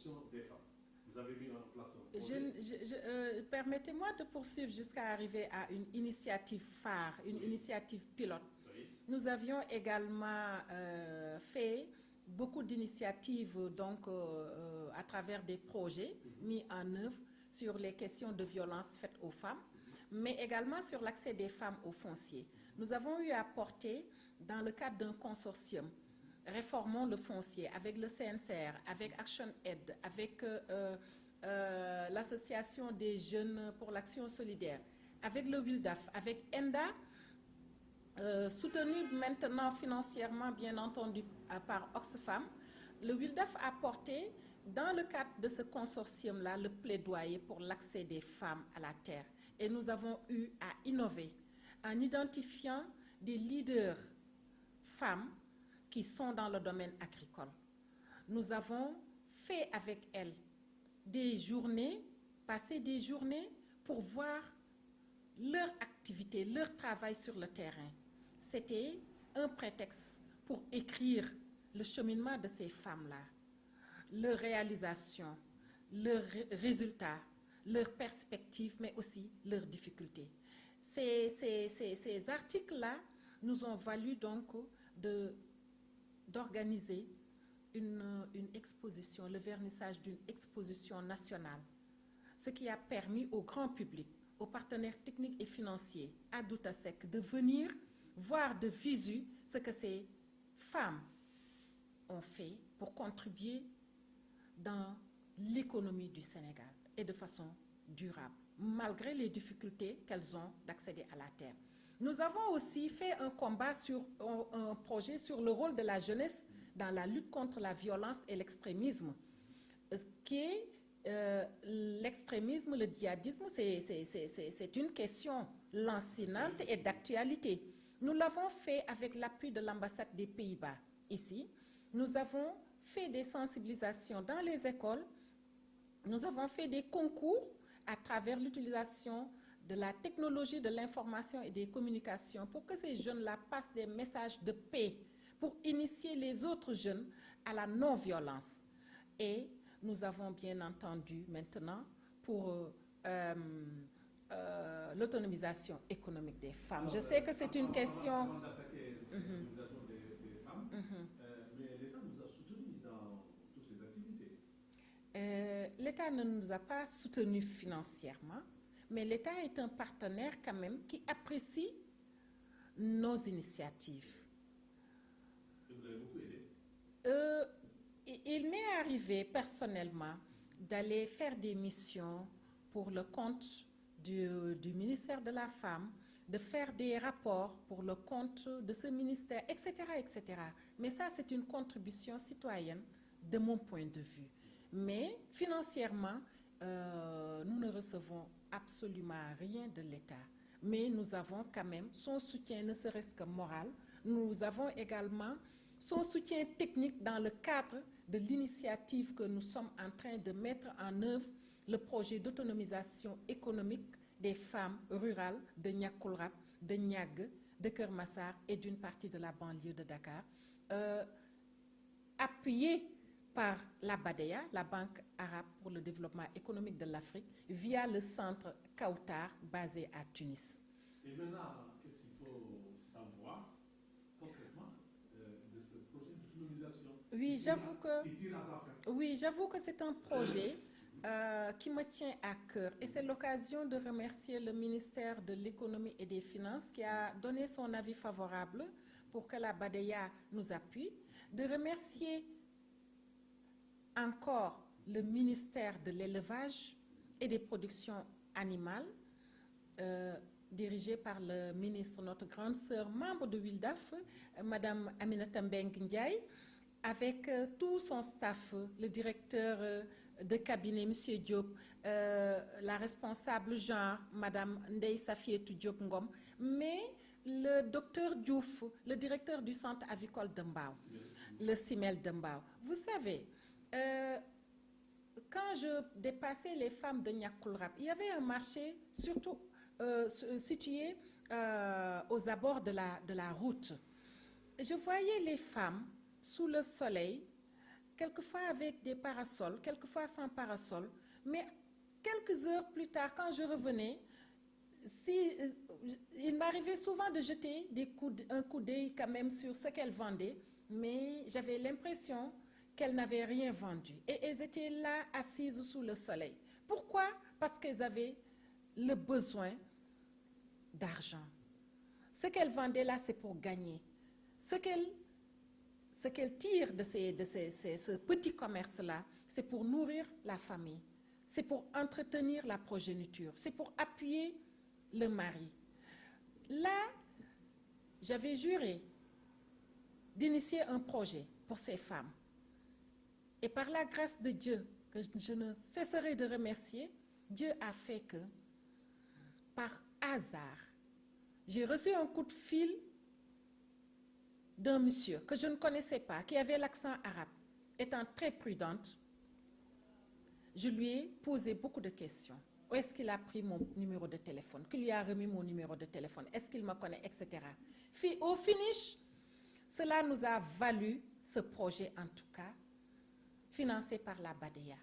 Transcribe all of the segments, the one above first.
participation des femmes. Vous avez mis en place un projet. Permettez-moi de poursuivre jusqu'à arriver à une initiative phare, une initiative pilote. Oui. Nous avions également fait beaucoup d'initiatives donc, à travers des projets mis en œuvre sur les questions de violence faites aux femmes, mais également sur l'accès des femmes au foncier. Nous avons eu à porter, dans le cadre d'un consortium, Réformons le foncier, avec le CNCR, avec Action Aid, avec l'Association des jeunes pour l'action solidaire, avec le WILDAF, avec ENDA, soutenu maintenant financièrement, bien entendu, par Oxfam. Le WILDAF a porté, dans le cadre de ce consortium-là, le plaidoyer pour l'accès des femmes à la terre. Et nous avons eu à innover en identifiant des leaders femmes qui sont dans le domaine agricole. Nous avons fait avec elles des journées, passé des journées pour voir leur activité, leur travail sur le terrain. C'était un prétexte pour écrire le cheminement de ces femmes-là, leurs réalisations, leurs résultats, leurs perspectives, mais aussi leurs difficultés. Ces articles-là nous ont valu donc d'organiser une exposition, le vernissage d'une exposition nationale, ce qui a permis au grand public, aux partenaires techniques et financiers, à Doutasek, de venir voir de visu ce que ces femmes ont fait pour contribuer dans l'économie du Sénégal et de façon durable, malgré les difficultés qu'elles ont d'accéder à la terre. Nous avons aussi fait un combat sur un projet sur le rôle de la jeunesse dans la lutte contre la violence et l'extrémisme, qui est l'extrémisme, le djihadisme, c'est une question lancinante et d'actualité. Nous l'avons fait avec l'appui de l'ambassade des Pays-Bas ici. Nous avons fait des sensibilisations dans les écoles. Nous avons fait des concours à travers l'utilisation de la technologie de l'information et des communications pour que ces jeunes-là passent des messages de paix, pour initier les autres jeunes à la non-violence. Et nous avons bien entendu maintenant pour l'autonomisation économique des femmes. Alors, je sais que c'est une question... Avant d'attaquer l'autonomisation des femmes, mais l'État nous a soutenus dans toutes ces activités. L'État ne nous a pas soutenus financièrement, mais l'État est un partenaire quand même qui apprécie nos initiatives. Et vous l'avez beaucoup aidé. Il m'est arrivé personnellement d'aller faire des missions pour le compte du ministère de la Femme, de faire des rapports pour le compte de ce ministère, etc., etc. Mais ça, c'est une contribution citoyenne de mon point de vue. Mais financièrement, nous ne recevons absolument rien de l'État. Mais nous avons quand même son soutien, ne serait-ce que moral. Nous avons également son soutien technique dans le cadre de l'initiative que nous sommes en train de mettre en œuvre, le projet d'autonomisation économique des femmes rurales de Niakoulrap, de Niag, de Kermassar et d'une partie de la banlieue de Dakar, appuyé par la BADEA, la Banque arabe pour le développement économique de l'Afrique, via le centre Kautar basé à Tunis. Et maintenant, qu'est-ce qu'il faut savoir concrètement de ce projet d'autonomisation? Oui, j'avoue que c'est un projet qui me tient à cœur. Et c'est l'occasion de remercier le ministère de l'Économie et des Finances qui a donné son avis favorable pour que la BADEA nous appuie, de remercier encore le ministère de l'Élevage et des Productions Animales, dirigé par le ministre, notre grande sœur, membre de WILDAF, Madame Aminata Mbengue Ndiaye, avec tout son staff, le directeur de cabinet, M. Diop, la responsable genre, Madame Ndeye Safietou Diop Ngom, mais le docteur Diouf, le directeur du centre avicole de Mbao, le CIMEL de Mbao. Vous savez, quand je dépassais les femmes de Niakoulrap, il y avait un marché surtout situé aux abords de la route. Je voyais les femmes sous le soleil quelquefois avec des parasols, quelquefois sans parasol. Mais quelques heures plus tard, quand je revenais, il m'arrivait souvent de jeter un coup d'œil quand même sur ce qu'elles vendaient, mais j'avais l'impression qu'elles n'avaient rien vendu. Et elles étaient là, assises sous le soleil. Pourquoi? Parce qu'elles avaient le besoin d'argent. Ce qu'elles vendaient là, c'est pour gagner. Ce qu'elles tirent de ce petit commerce-là, c'est pour nourrir la famille, c'est pour entretenir la progéniture, c'est pour appuyer le mari. Là, j'avais juré d'initier un projet pour ces femmes. Et par la grâce de Dieu, que je ne cesserai de remercier, Dieu a fait que, par hasard, j'ai reçu un coup de fil d'un monsieur que je ne connaissais pas, qui avait l'accent arabe. Étant très prudente, je lui ai posé beaucoup de questions. Où est-ce qu'il a pris mon numéro de téléphone? Qui lui a remis mon numéro de téléphone? Est-ce qu'il me connaît? Etc. Au finish, cela nous a valu ce projet, en tout cas, financé par la BADEA.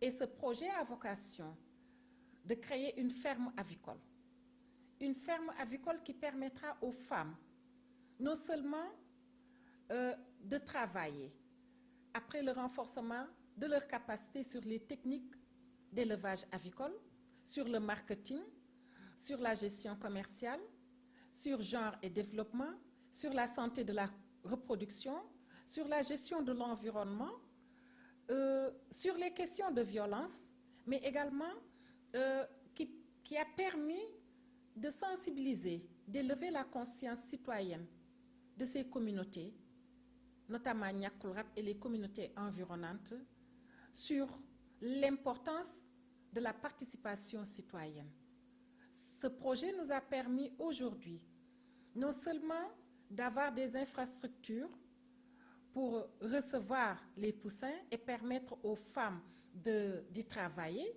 Et ce projet a vocation de créer une ferme avicole. Une ferme avicole qui permettra aux femmes non seulement de travailler après le renforcement de leurs capacités sur les techniques d'élevage avicole, sur le marketing, sur la gestion commerciale, sur genre et développement, sur la santé de la reproduction, sur la gestion de l'environnement, sur les questions de violence, mais également qui a permis de sensibiliser, d'élever la conscience citoyenne de ces communautés, notamment Niakoulrap et les communautés environnantes, sur l'importance de la participation citoyenne. Ce projet nous a permis aujourd'hui non seulement d'avoir des infrastructures pour recevoir les poussins et permettre aux femmes d'y travailler,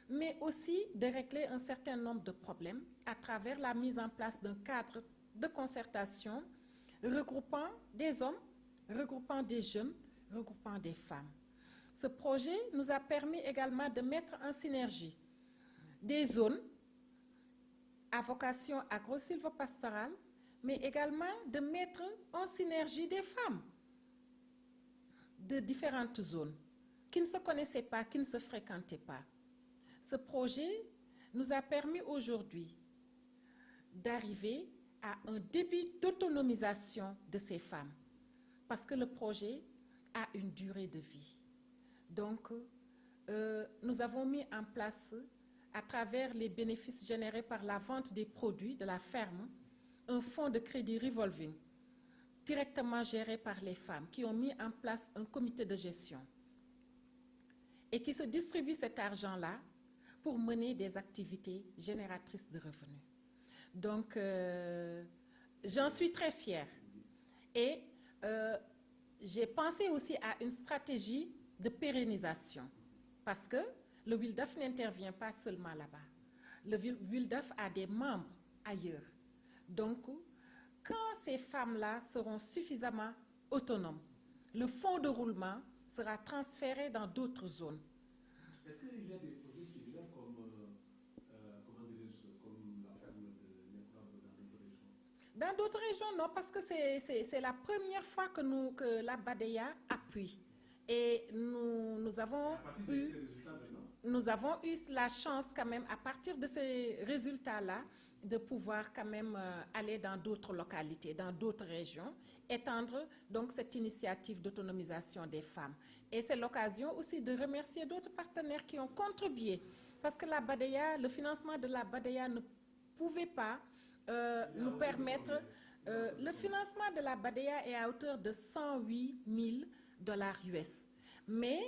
mais aussi de régler un certain nombre de problèmes à travers la mise en place d'un cadre de concertation regroupant des hommes, regroupant des jeunes, regroupant des femmes. Ce projet nous a permis également de mettre en synergie des zones à vocation agro-sylvopastorale, mais également de mettre en synergie des femmes de différentes zones qui ne se connaissaient pas, qui ne se fréquentaient pas. Ce projet nous a permis aujourd'hui d'arriver à un début d'autonomisation de ces femmes, parce que le projet a une durée de vie. Donc, nous avons mis en place, à travers les bénéfices générés par la vente des produits de la ferme, un fonds de crédit revolving directement géré par les femmes qui ont mis en place un comité de gestion et qui se distribue cet argent-là pour mener des activités génératrices de revenus. Donc, j'en suis très fière. Et j'ai pensé aussi à une stratégie de pérennisation parce que le WILDAF n'intervient pas seulement là-bas. Le WILDAF a des membres ailleurs. Donc, quand ces femmes-là seront suffisamment autonomes, le fonds de roulement sera transféré dans d'autres zones. Est-ce qu'il y a des projets similaires comme la ferme de Niakoulrap dans d'autres régions? Dans d'autres régions, non, parce que c'est la première fois que la BADEA appuie. Et nous avons eu la chance quand même, à partir de ces résultats-là, de pouvoir quand même aller dans d'autres localités, dans d'autres régions, étendre donc cette initiative d'autonomisation des femmes. Et c'est l'occasion aussi de remercier d'autres partenaires qui ont contribué, parce que la BADEA, le financement de la BADEA ne pouvait pas nous permettre... le financement de la BADEA est à hauteur de 108 000 $ US. Mais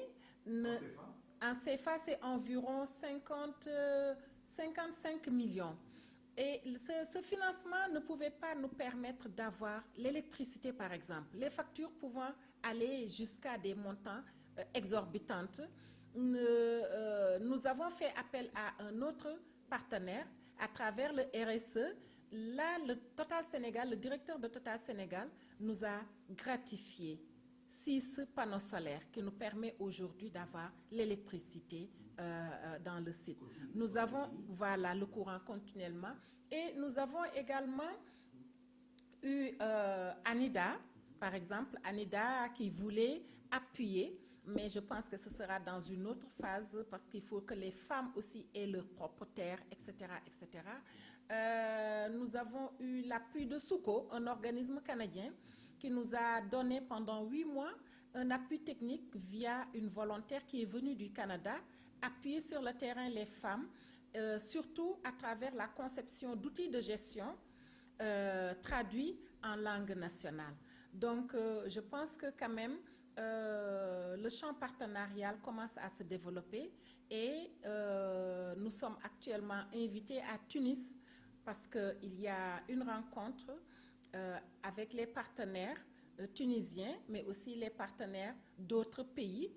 en CFA, c'est environ 55 millions. Et ce financement ne pouvait pas nous permettre d'avoir l'électricité, par exemple. Les factures pouvant aller jusqu'à des montants exorbitants. Nous avons fait appel à un autre partenaire à travers le RSE. Là, le Total Sénégal, le directeur de Total Sénégal, nous a gratifié 6 panneaux solaires qui nous permet aujourd'hui d'avoir l'électricité dans le site. Nous avons voilà, le courant continuellement et nous avons également eu Anida, par exemple, Anida qui voulait appuyer, mais je pense que ce sera dans une autre phase parce qu'il faut que les femmes aussi aient leur propre terre, etc. etc. Nous avons eu l'appui de Souko, un organisme canadien qui nous a donné pendant 8 mois un appui technique via une volontaire qui est venue du Canada, appuyer sur le terrain les femmes, surtout à travers la conception d'outils de gestion traduits en langue nationale. Donc, je pense que quand même, le champ partenarial commence à se développer et nous sommes actuellement invités à Tunis parce qu'il y a une rencontre avec les partenaires tunisiens, mais aussi les partenaires d'autres pays,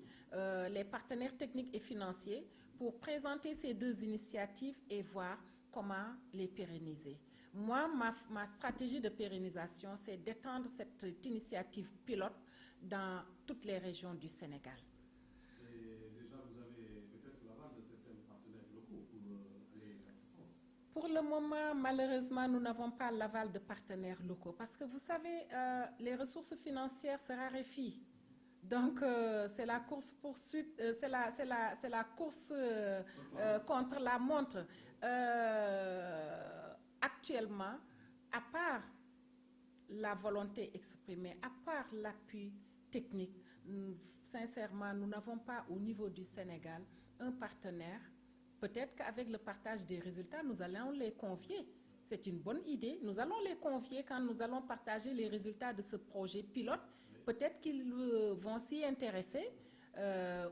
les partenaires techniques et financiers, pour présenter ces 2 initiatives et voir comment les pérenniser. Moi, ma stratégie de pérennisation, c'est d'étendre cette initiative pilote dans toutes les régions du Sénégal. Et déjà, vous avez peut-être l'aval de certains partenaires locaux pour aller dans ce sens. Pour le moment, malheureusement, nous n'avons pas l'aval de partenaires locaux parce que vous savez, les ressources financières se raréfient. Donc, c'est la course poursuite, c'est la course contre la montre. Actuellement, à part la volonté exprimée, à part l'appui technique, sincèrement, nous n'avons pas au niveau du Sénégal un partenaire. Peut-être qu'avec le partage des résultats, nous allons les convier. C'est une bonne idée. Nous allons les convier quand nous allons partager les résultats de ce projet pilote. Peut-être qu'ils vont s'y intéresser.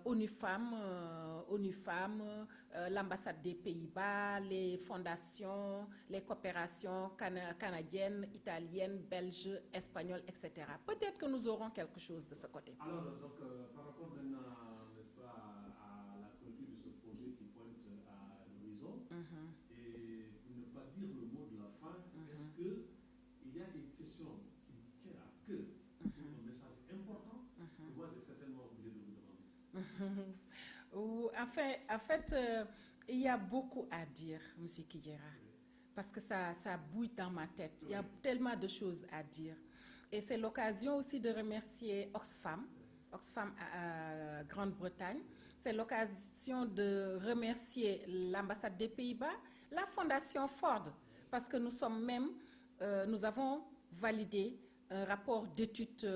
ONU Femmes, l'ambassade des Pays-Bas, les fondations, les coopérations canadiennes, italiennes, belges, espagnoles, etc. Peut-être que nous aurons quelque chose de ce côté. Alors, donc, par rapport maintenant, n'est-ce pas, à la clôture de ce projet qui pointe à l'horizon, et pour ne pas dire le mot de la fin, est-ce qu'il y a une question qui vous tient à cœur, un message important, que moi j'ai certainement oublié de vous demander? En fait, il y a beaucoup à dire, M. Kidjera, parce que ça bouille dans ma tête. Il y a tellement de choses à dire. Et c'est l'occasion aussi de remercier Oxfam Grande-Bretagne. C'est l'occasion de remercier l'ambassade des Pays-Bas, la Fondation Ford, parce que nous avons validé un rapport d'étude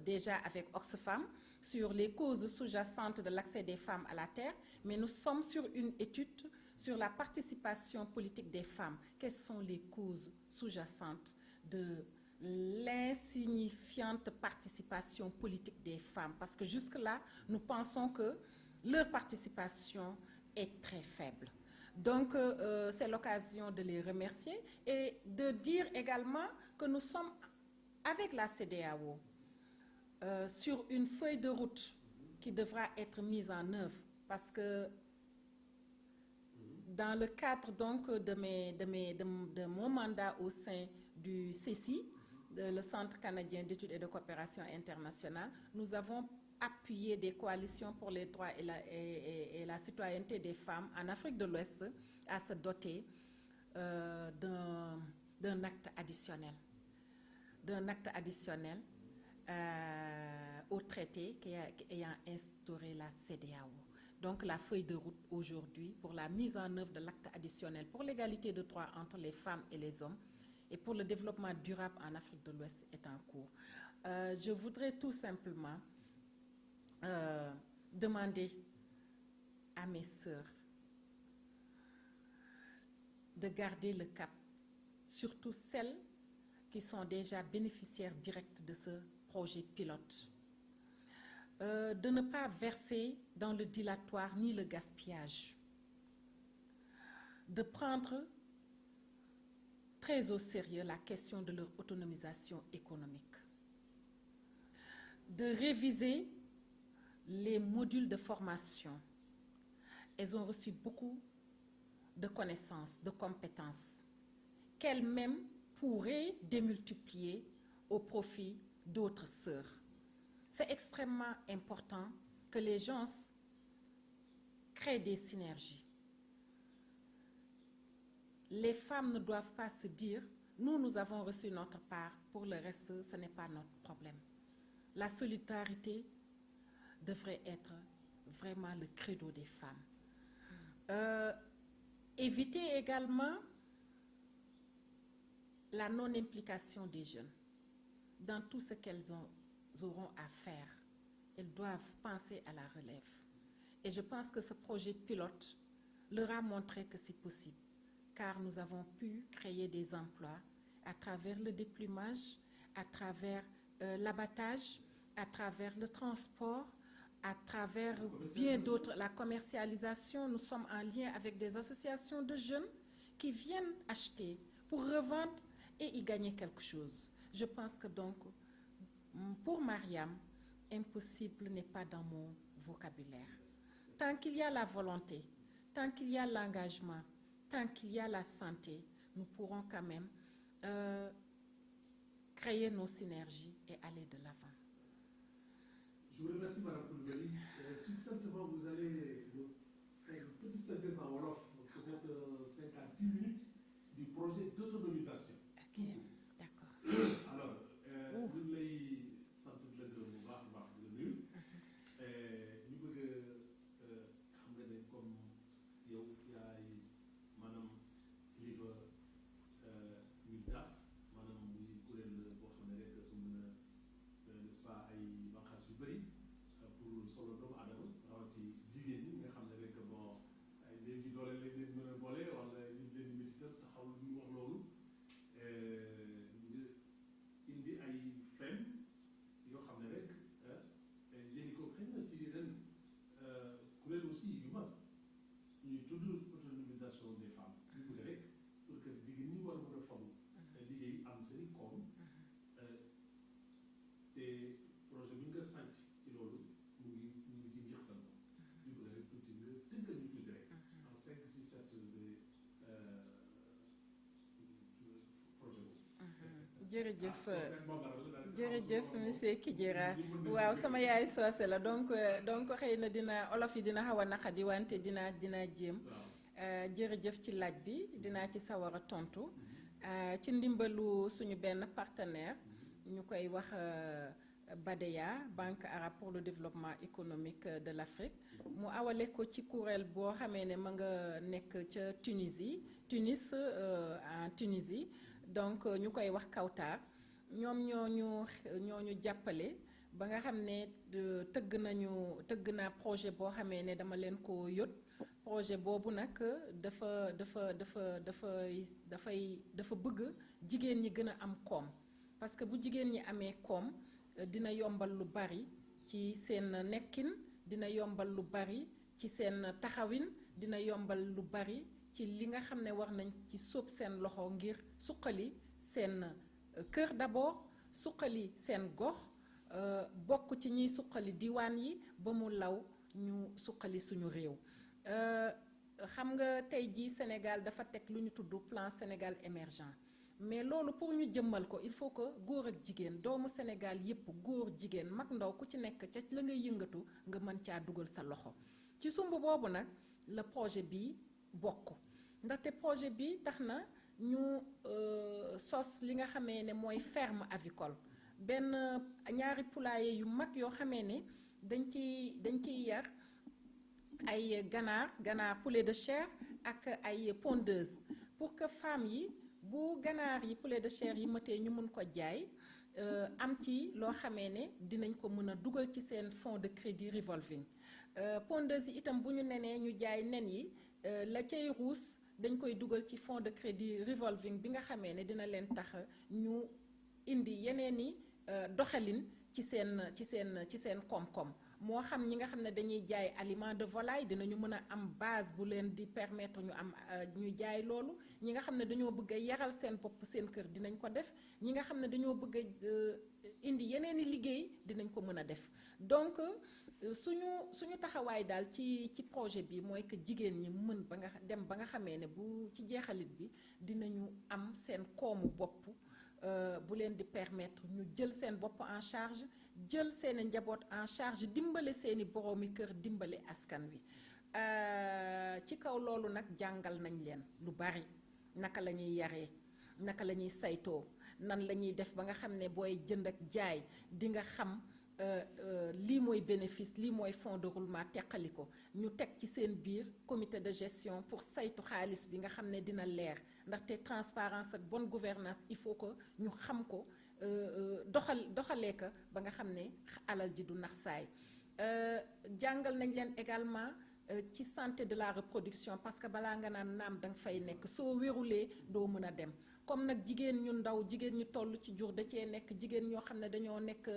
déjà avec Oxfam sur les causes sous-jacentes de l'accès des femmes à la terre, mais nous sommes sur une étude sur la participation politique des femmes. Quelles sont les causes sous-jacentes de l'insignifiante participation politique des femmes? Parce que jusque-là, nous pensons que leur participation est très faible. Donc, c'est l'occasion de les remercier et de dire également que nous sommes avec la CEDEAO sur une feuille de route qui devra être mise en œuvre parce que dans le cadre donc de mon mandat au sein du CECI, le Centre canadien d'études et de coopération internationale, nous avons appuyé des coalitions pour les droits et la citoyenneté des femmes en Afrique de l'Ouest à se doter d'un acte additionnel. Au traité ayant instauré la CEDEAO. Donc la feuille de route aujourd'hui pour la mise en œuvre de l'acte additionnel pour l'égalité de droits entre les femmes et les hommes et pour le développement durable en Afrique de l'Ouest est en cours. Je voudrais tout simplement demander à mes sœurs de garder le cap, surtout celles qui sont déjà bénéficiaires directs de ce projet pilote, de ne pas verser dans le dilatoire ni le gaspillage, de prendre très au sérieux la question de leur autonomisation économique, de réviser les modules de formation. Elles ont reçu beaucoup de connaissances, de compétences qu'elles-mêmes pourraient démultiplier au profit d'autres sœurs. c'est extrêmement important que les gens créent des synergies. Les femmes ne doivent pas se dire, nous avons reçu notre part, pour le reste, ce n'est pas notre problème. La solidarité devrait être vraiment le credo des femmes. Éviter également la non-implication des jeunes dans tout ce qu'elles auront à faire. Elles doivent penser à la relève. Et je pense que ce projet pilote leur a montré que c'est possible, car nous avons pu créer des emplois à travers le déplumage, à travers l'abattage, à travers le transport, à travers bien d'autres, la commercialisation. Nous sommes en lien avec des associations de jeunes qui viennent acheter pour revendre et y gagner quelque chose. Je pense que donc, pour Mariam, impossible n'est pas dans mon vocabulaire. Tant qu'il y a la volonté, tant qu'il y a l'engagement, tant qu'il y a la santé, nous pourrons quand même créer nos synergies et aller de l'avant. Je vous remercie, Mme Coulibaly. Succinctement, vous allez nous faire une petite synthèse en Wolof, peut-être 5 à 10 minutes, du projet d'autonomisation. Ok, d'accord. Alors, ñu lay sant di la gërëm bu baax a baax di la nuyu. ñu bëgg xam nga ne comme yow yaay maanaam kilifa MILDAF, maanaam muy kuréel boo xam ne rek su mën a n'est-ce pas ay banqaas yu bëri pour solo doomu aadama rawati jigéen ñi nga xam ne rek bon ay léegi doole lañ leen mën a boole wala ñu leen di métital taxaw ñu wax loolu. Indi ay fen yoo xam ne rek léegi ko xëy na ci ren kuréel aussi yu mag ñuy tudd autonomisation des femmes ñu bëgg rek pour que jigéen ñi war a mën a famu liggéey am seen koom te projet bi nga sànc ci loolu ñu ngi ci njeextal ko ñu bëgg rek tuuti nga tënkal ñu tuuti rek en 5, 6, 7 projet boobu. jërëjëf monsieur Kijera waaw sama yaay soose la donc xëy na dina olof yi dina xaw a naqadi wante dina jéem jërëjëf ci laaj bi dinaa ci sawar a tontu ci ndimbalu suñu benn partenaire ñu koy wax BADEA Banque arabe pour le développement économique de l'Afrique mu awale ko ci kuréel boo xamee ne ma nga nekk ca Tunis en Tunisie donc ñu koy wax Kawtar ñoom ñooñu jàppale ba nga xam ne tëgg naa projet boo xamee ne dama leen ko yót projet boobu nag dafa bëgg jigéen ñi gën a am koom parce que bu jigéen ñi amee koom dina yombal lu bari ci seen nekkin dina yombal lu bari ci seen taxawin dina yombal lu bari ci li nga xam ne war nañ ci sóob seen loxo ngir suqali seen kër d'abord suqali seen gox bokk ci ñiy suqali diwaan yi ba mu law ñu suqali suñu réew xam nga tey jii Sénégal dafa teg lu ñu tudd plan Sénégal émergent mais loolu pour ñu jëmmal ko il faut que góor ak jigéen doomu Sénégal yépp góor jigéen mag ndaw ku ci nekk ca la ngay yëngatu nga mën caa dugal sa loxo ci sumb boobu nag la projet bi bokk ndaxte projet bi tax na ñu sos li nga xamee ne mooy ferme avicole benn ñaari poulailler yu mag yoo xamee ne dañ ciy yar ay ganaar poulet de chair ak ay pondeuse pour que femmes yi bu ganaar yi poulet de chair yi matee ñu mën ko jaay am ci loo xamee ne dinañ ko mën a dugal ci seen fonds de crédit revolving pondeuse yi itam bu ñu nenee ñu jaay nen yi la cay ruus dañ koy dugal ci fonds de crédit revolving bi nga xamee ne dina leen tax ñu indi yeneeni doxalin ci seen koom-koom moo xam ñi nga xam ne dañuy jaay aliment de volaille dinañu mën a am base bu leen di permettre ñu am ñu jaay loolu ñi nga xam ne dañoo bëgg a yaral seen bopp seen kër dinañ ko def ñi nga xam ne dañoo bëgg a indi yeneeni liggéey dinañ ko mën a def donc suñu taxawaay daal ci projet bi mooy que jigéen ñi mën ba nga xamee ne bu ci jeexalit bi dinañu am seen koomu bopp bu leen di permettre ñu jël seen bopp en charge jël seeni njaboot en charge dimbale seeni boroomi kër dimbale askan wi ci kaw loolu nag jàngal nañ leen lu bari naka la ñuy yaree naka la ñuy saytoo nan la ñuy def ba nga xam ne booy jënd ak jaay di nga xam lii mooy bénéfice lii mooy fonds de roulement teqali ko ñu teg ci seen biir comité de gestion pour saytu xaalis bi nga xam ne dina leer ndaxte transparence ak bonne gouvernance il faut que ñu xam ko doxalee ko ba nga xam ne alal ji du nax saay jàngal nañ leen également ci santé de la reproduction parce que balaa nga naan naam danga fay nekk soo wérulee doo mën a dem comme nag jigéen ñu ndaw jigéen ñu toll ci jur da cee nekk jigéen ñoo xam ne dañoo nekk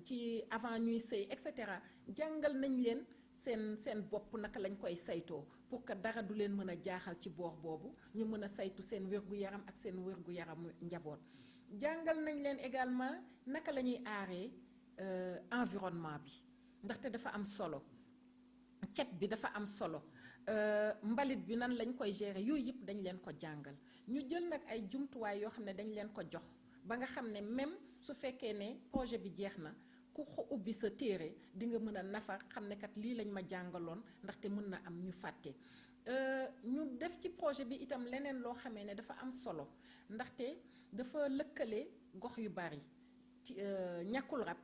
ci avant ñuy sëy et cetera jàngal nañ leen seen bopp naka lañ koy saytoo pour que dara du leen mën a jaaxal ci boor boobu ñu mën a saytu seen wér-gu-yaram ak seen wér-gu-yaramu njaboot jàngal nañ leen également naka la ñuy aaree environnement bi ndaxte dafa am solo cet bi dafa am solo mbalit bi nan lañ koy gérer yooyu yëpp dañ leen ko jàngal ñu jël nag ay jumtuwaay yoo xam ne dañ leen ko jox ba nga xam ne même su fekkee ne projet bi jeex na ku ubbi sa téere di nga mën a nafar xam ne kat lii lañ ma jàngaloon ndaxte mën na am ñu fàtte ñu def ci projet bi itam leneen loo xamee ne dafa am solo ndaxte dafa lëkkale gox yu bari ci ñàkkul rab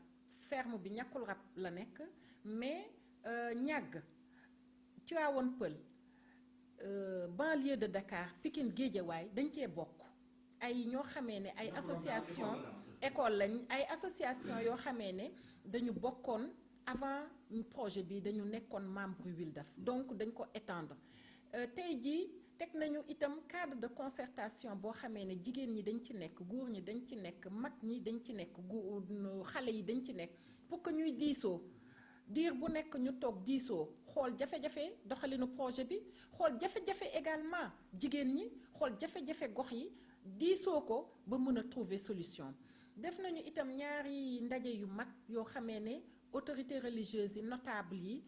ferme bi ñàkkul rab la nekk mais ñàgg Tivaouane Peulh banlieue de Dakar Pikine Guédiawaye dañ cee bokk ay ñoo xamee ne ay association école lañ ay association yoo xamee ne dañu bokkoon avant projet bi dañu nekkoon membre WILDAF donc dañ ko étendre tey jii teg nañu itam cadre de concertation boo xamee ne jigéen ñi dañ ci nekk góor ñi dañ ci nekk mag ñi dañ ci nekk xale yi dañ ci nekk pour que ñuy diisoo diir bu nekk ñu toog diisoo xool jafe-jafe doxalinu projet bi xool jafe-jafe également jigéen ñi xool jafe-jafe gox yi diisoo ko ba mën a trouver solution def nañu itam ñaari ndaje yu mag yoo xamee ne autorités religieuses yi notables yi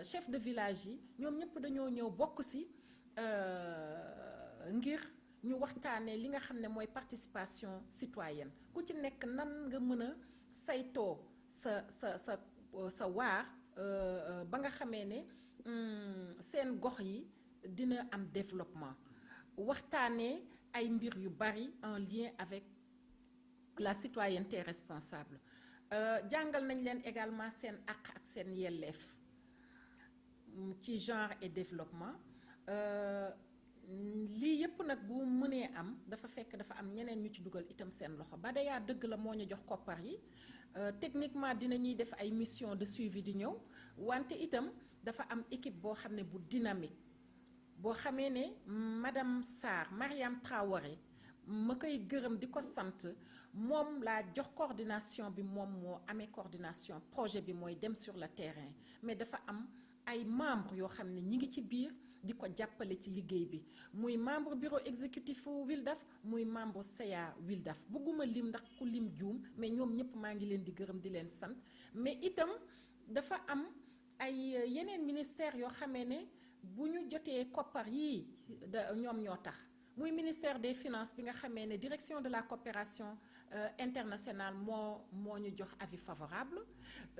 chef de village yi ñoom ñëpp dañoo ñëw bokk ci ngir ñu waxtaanee li nga xam ne mooy participation citoyenne ku ci nekk nan nga mën a saytoo sa waar ba nga xamee ne seen gox yi dina am développement waxtaanee ay mbir yu bari en lien avec la citoyenneté responsable jàngal nañ leen également seen àq ak seen yelleef ci genre et développement lii yépp nag bu mënee am dafa fekk dafa am ñeneen ñu ci dugal itam seen loxo Badeya dëgg la moo ñu jox koppar yi techniquement dinañuy def ay mission de suivi di ñëw wante itam dafa am équipe boo xam ne bu dynamique boo xamee ne madame Sarr Mariam Traoré ma koy gërëm di ko sant moom laa jox coordination bi moom moo amee coordination projet bi mooy dem sur le terrain mais dafa am ay membres yoo xam ne ñi ngi ci biir di ko jàppale ci liggéey bi muy membre bureau exécutif WILDAF muy membre CA WILDAF bëgguma lim ndax ku lim juum mais ñoom ñëpp maa ngi leen di gërëm di leen sant mais itam dafa am ay yeneen ministères yoo xamee ne bu ñu jotee koppar yii ñoom ñoo tax muy ministère des finances bi nga xamee ne direction de la coopération internationale moo ñu jox avis favorable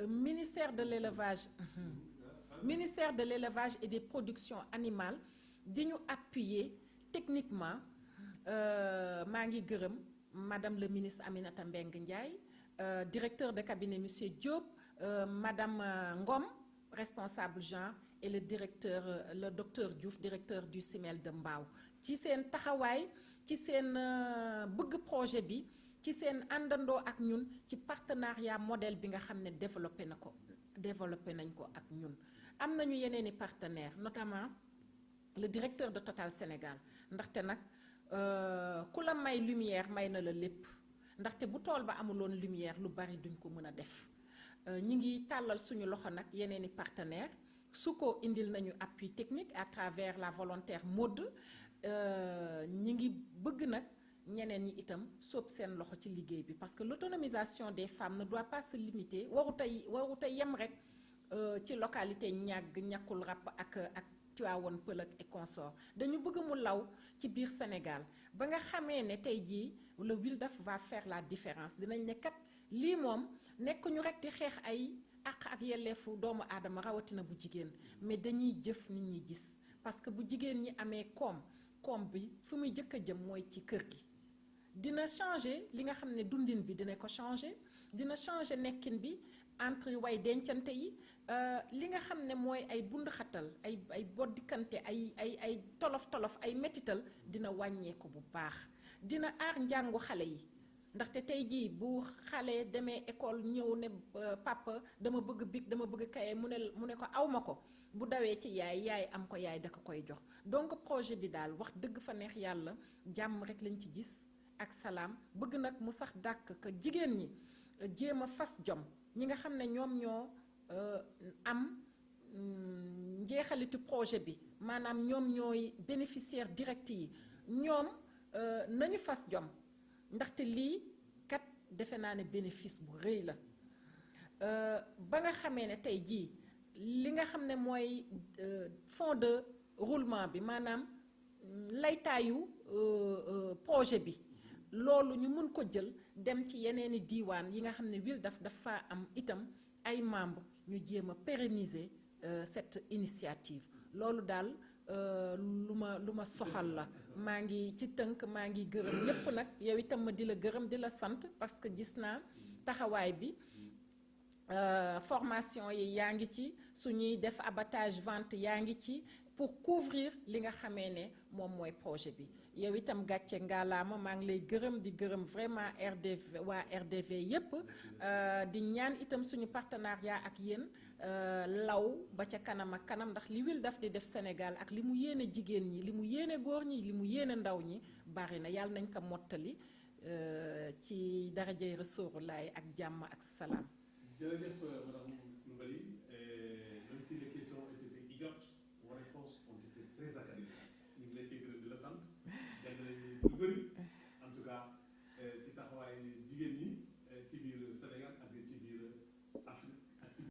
ministère de l'élevage ministère de l'élevage et des productions animales di ñu appuyer techniquement maa ngi gërëm madame le ministre Aminata Mbengue Ndiaye directeur de cabinet monsieur Diop madame Ngom responsable genre et le docteur Diouf directeur du CIMEL de Mbao ci seen taxawaay ci seen bëgg projet bi ci seen àndandoo ak ñun ci partenariat modèle bi nga xam ne développé nañ ko ak ñun am nañu yeneen i partenaires notamment le directeur de Total Sénégal ndaxte nag ku la may lumière may na la lépp ndaxte bu tool ba amuloon lumière lu bari duñ ko mën a def ñi ngi tàllal suñu loxo nag yeneen i partenaires su ko indil nañu appui technique à travers la volontaire mode ñi ngi bëgg nag ñeneen ñi itam sóob seen loxo ci liggéey bi parce que l'autonomisation des femmes ne doit pas se limiter waruta yem rek ci localité ñàkkul ràpp ak Tivaouane Peulh et consort dañu bëgg mu law ci biir Sénégal ba nga xamee ne tey jii le Wildaf va faire la différence dinañ ne kat lii moom nekk ñu rek di xeex ay àq ak yelleefu doomu aadama rawatina bu jigéen mais dañuy jëf nit ñi gis parce que bu jigéen ñi amee koom bi fu muy jëkk a jëm mooy ci kër gi dina changer li nga xam ne dundin bi dina ko changer dina changer nekkin bi entre way dencante yi li nga xam ne mooy ay bunduxatal ay boddikante ay tolof ay métital dina wàññeeku bu baax dina aar njàngu xale yi ndaxte tey jii bu xale demee école ñëw ne papa dama bëgg bic dama bëgg kaye mu ne ko awma ko bu dawee ci yaay am ko yaay da ko koy jox donc projet bi daal wax dëgg fa neex yàlla jàmm rek lañ ci gis ak salaam bëgg nag mu sax dàkk que jigéen ñi jéem a fas jom ñi nga xam ne ñoom ñoo am njeexalitu projet bi maanaam ñoom ñooy bénéficiaire direct yi ñoom nañu fas jom ndaxte lii kat defe naa ne bénéfice bu rëy la ba nga xamee ne tey jii li nga xam ne mooy fonds de roulement bi maanaam laytaayu projet bi loolu ñu mun ko jël dem ci yeneeni diiwaan yi nga xam ne Wildaf dafa am itam ay membres ñu jéem a pérenniser cette initiative loolu daal lu ma soxal la maa ngi ci tënk maa ngi gërëm ñépp nag yow itam ma di la gërëm di la sant parce que gis naa taxawaay bi formation yi yaa ngi ci suñuy def abattage vente yaa ngi ci pour couvrir li nga xamee ne moom mooy projet bi yow itam gàcce ngaalaama maa ngi lay gërëm di gërëm vraiment waa RDV yépp di ñaan itam suñu partenariat ak yéen law ba ca kanam ak kanam ndax li Wildaf di def Sénégal ak li mu yéene jigéen ñi li mu yéene góor ñi li mu yéene ndaw ñi bari na yàlla nañ ko mottali ci darajay Rasulullaay ak jàmm ak salaam. Jërëjëf madame Coulibaly, même si les questions étaient idiotes, vos réponses ont été très académiques. ñu ngi lay ci gërëm di la sant jàng nañu lu bëri en tout cas ci taxawaay